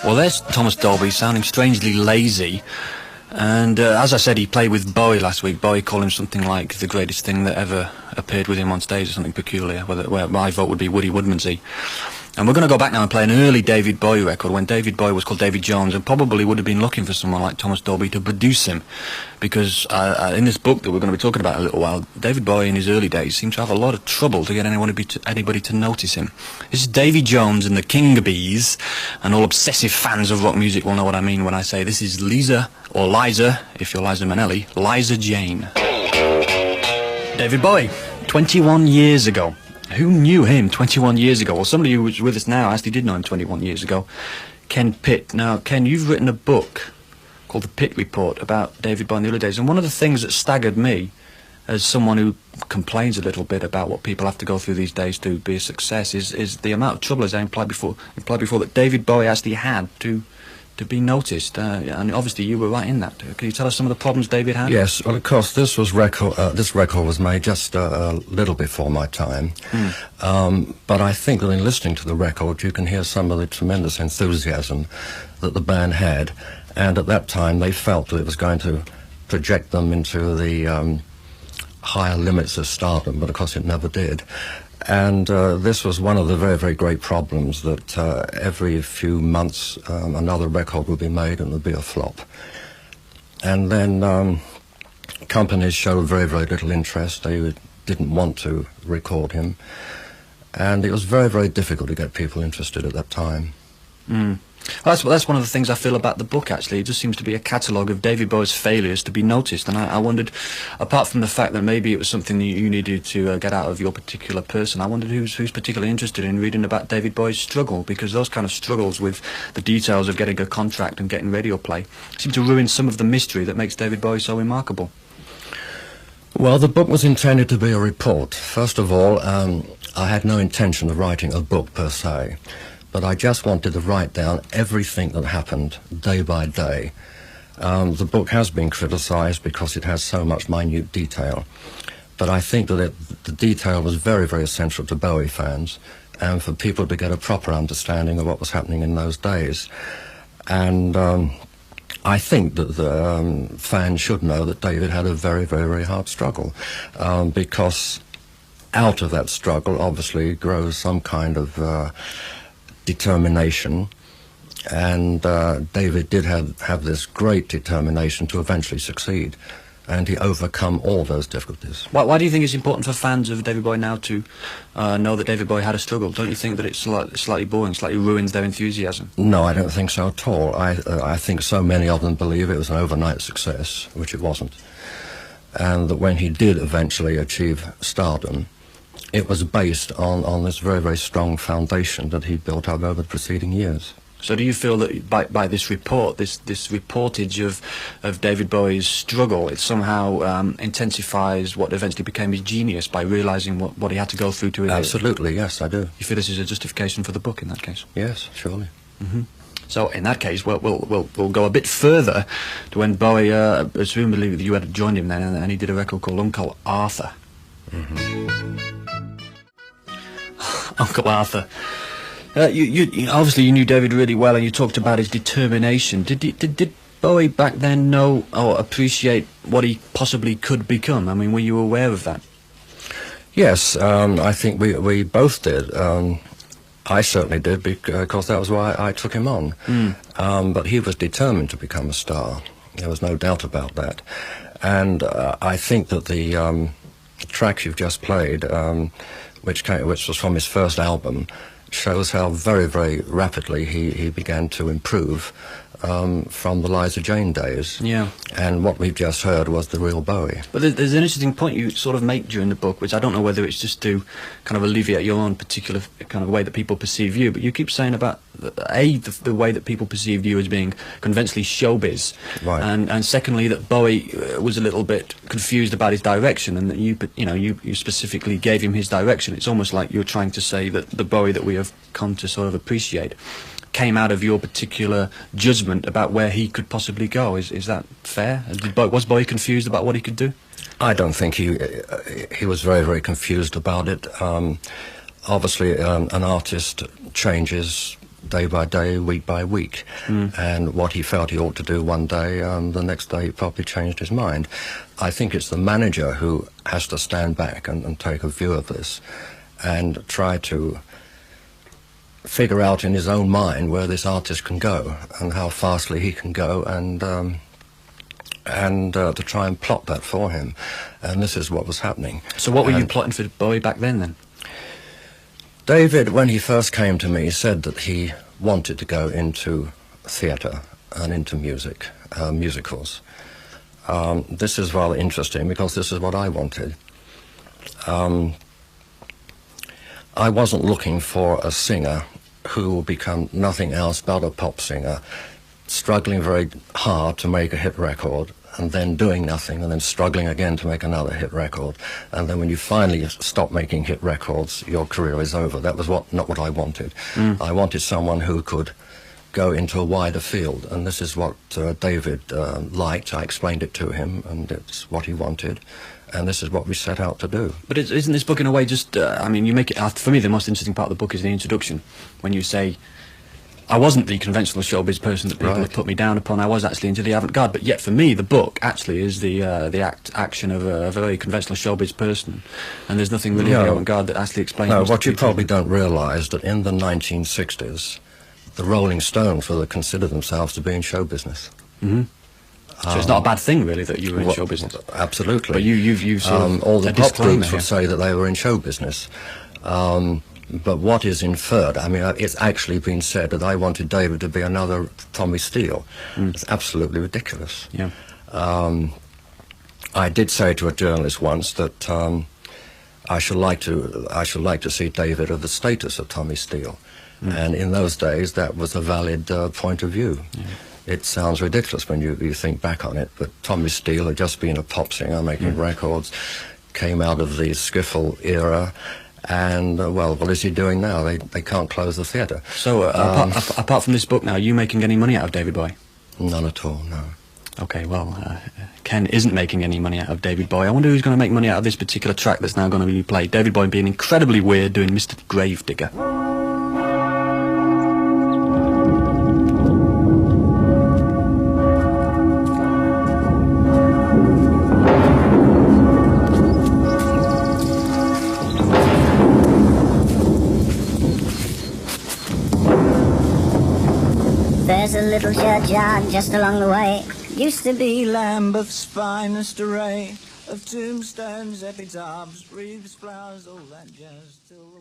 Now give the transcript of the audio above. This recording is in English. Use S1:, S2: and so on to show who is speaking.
S1: Well, there's Thomas Dolby sounding strangely lazy. And as I said, he played with Bowie last week. Bowie called him something like the greatest thing that ever appeared with him on stage, or something peculiar, where my vote would be Woody Woodmansey. And we're going to go back now and play an early David Bowie record, when David Bowie was called David Jones, and probably would have been looking for someone like Thomas Dolby to produce him. Because in this book that we're going to be talking about in a little while, David Bowie in his early days seemed to have a lot of trouble to get anybody to notice him. This is Davy Jones and the King Bees, and all obsessive fans of rock music will know what I mean when I say this is Liza, or Liza, if you're Liza Minnelli, Liza Jane. David Bowie, 21 years ago. Who knew him 21 years ago? Well, somebody who was with us now actually did know him 21 years ago. Ken Pitt. Now, Ken, you've written a book called The Pitt Report about David Bowie in the early days, and one of the things that staggered me, as someone who complains a little bit about what people have to go through these days to be a success, is the amount of trouble, as I implied before, that David Bowie actually had to be noticed, and obviously you were right in that. Can you tell us some of the problems David had?
S2: Yes, well, of course, this record was made just a little before my time, but I think that in listening to the record you can hear some of the tremendous enthusiasm that the band had, and at that time they felt that it was going to project them into the higher limits of stardom, but of course it never did. And this was one of the very, very great problems, that every few months another record would be made and it would be a flop. And then companies showed very, very little interest. They didn't want to record him. And it was very, very difficult to get people interested at that time.
S1: Well, that's one of the things I feel about the book, actually. It just seems to be a catalogue of David Bowie's failures to be noticed, and I wondered, apart from the fact that maybe it was something that you needed to get out of your particular person, I wondered who's particularly interested in reading about David Bowie's struggle, because those kind of struggles with the details of getting a contract and getting radio play seem to ruin some of the mystery that makes David Bowie so remarkable.
S2: Well, the book was intended to be a report. First of all, I had no intention of writing a book per se, but I just wanted to write down everything that happened day by day. The book has been criticised because it has so much minute detail, but I think that the detail was very, very essential to Bowie fans and for people to get a proper understanding of what was happening in those days. And I think that the fans should know that David had a very, very, very hard struggle, because out of that struggle obviously grows some kind of determination, and David did have this great determination to eventually succeed, and he overcome all those difficulties.
S1: Why do you think it's important for fans of David Bowie now to know that David Bowie had a struggle? Don't you think that it's slightly boring, slightly ruins their enthusiasm?
S2: No, I don't think so at all. I think so many of them believe it was an overnight success, which it wasn't, and that when he did eventually achieve stardom, it was based on this very, very strong foundation that he built up over the preceding years.
S1: So do you feel that by this report, this reportage of David Bowie's struggle, it somehow intensifies what eventually became his genius by realising what he had to go through to...
S2: Absolutely, yes, I do.
S1: You feel this is a justification for the book in that case?
S2: Yes, surely.
S1: So in that case, we'll go a bit further to when Bowie, presumably you had joined him then, and he did a record called Uncle Arthur. Uncle Arthur. You obviously you knew David really well, and you talked about his determination. Did Bowie back then know or appreciate what he possibly could become? I mean, were you aware of that?
S2: Yes, I think we both did. I certainly did, because that was why I took him on. But he was determined to become a star. There was no doubt about that. And I think that the track you've just played, which was from his first album, shows how very, very rapidly he began to improve from the Liza Jane days. Yeah. And what we've just heard was the real Bowie. But
S1: there's an interesting point you sort of make during the book, which I don't know whether it's just to kind of alleviate your own particular kind of way that people perceive you, but you keep saying about, the way that people perceived you as being conventionally showbiz,
S2: right.
S1: And secondly, that Bowie was a little bit confused about his direction, and that you specifically gave him his direction. It's almost like you're trying to say that the Bowie that we have come to sort of appreciate came out of your particular judgment about where he could possibly go. Is that fair? Was Bowie confused about what he could do?
S2: I don't think he was very, very confused about it. Obviously, an artist changes day by day, week by week. And what he felt he ought to do one day, the next day he probably changed his mind. I think it's the manager who has to stand back and take a view of this and try to figure out in his own mind where this artist can go and how fastly he can go, and to try and plot that for him. And this is what was happening.
S1: So what were you plotting for Bowie back then?
S2: David, when he first came to me, said that he wanted to go into theatre and into music, musicals. This is rather interesting because this is what I wanted. I wasn't looking for a singer who will become nothing else but a pop singer, struggling very hard to make a hit record, and then doing nothing, and then struggling again to make another hit record. And then when you finally stop making hit records, your career is over. That was not what I wanted. I wanted someone who could go into a wider field, and this is what David liked. I explained it to him, and it's what he wanted. And this is what we set out to do.
S1: But isn't this book in a way just, I mean, you make it, for me the most interesting part of the book is the introduction, when you say, I wasn't the conventional showbiz person that people have put me down upon, I was actually into the avant-garde, but yet for me the book actually is the action of a very conventional showbiz person, and there's nothing really in the avant-garde that actually explains...
S2: No, what you probably don't realise, that in the 1960s, the Rolling Stones were consider themselves to be in show business.
S1: So it's not a bad thing, really, that you were in show business.
S2: Absolutely.
S1: But you've sort of
S2: all the pop groups would say that they were in show business. But what is inferred, I mean, it's actually been said that I wanted David to be another Tommy Steele. It's absolutely ridiculous.
S1: Yeah.
S2: I did say to a journalist once that I should like to see David of the status of Tommy Steele. And in those days, that was a valid point of view. Yeah. It sounds ridiculous when you think back on it, but Tommy Steele had just been a pop singer making records, came out of the skiffle era, and, well, what is he doing now? They can't close the theatre.
S1: So, apart from this book now, are you making any money out of David Bowie?
S2: None at all, no.
S1: Okay, well, Ken isn't making any money out of David Bowie. I wonder who's going to make money out of this particular track that's now going to be played. David Bowie being incredibly weird, doing Mr. Gravedigger.
S3: There's a little churchyard just along the way.
S4: Used to be Lambeth's finest array of tombstones, epitaphs, wreaths, flowers, all that jazz till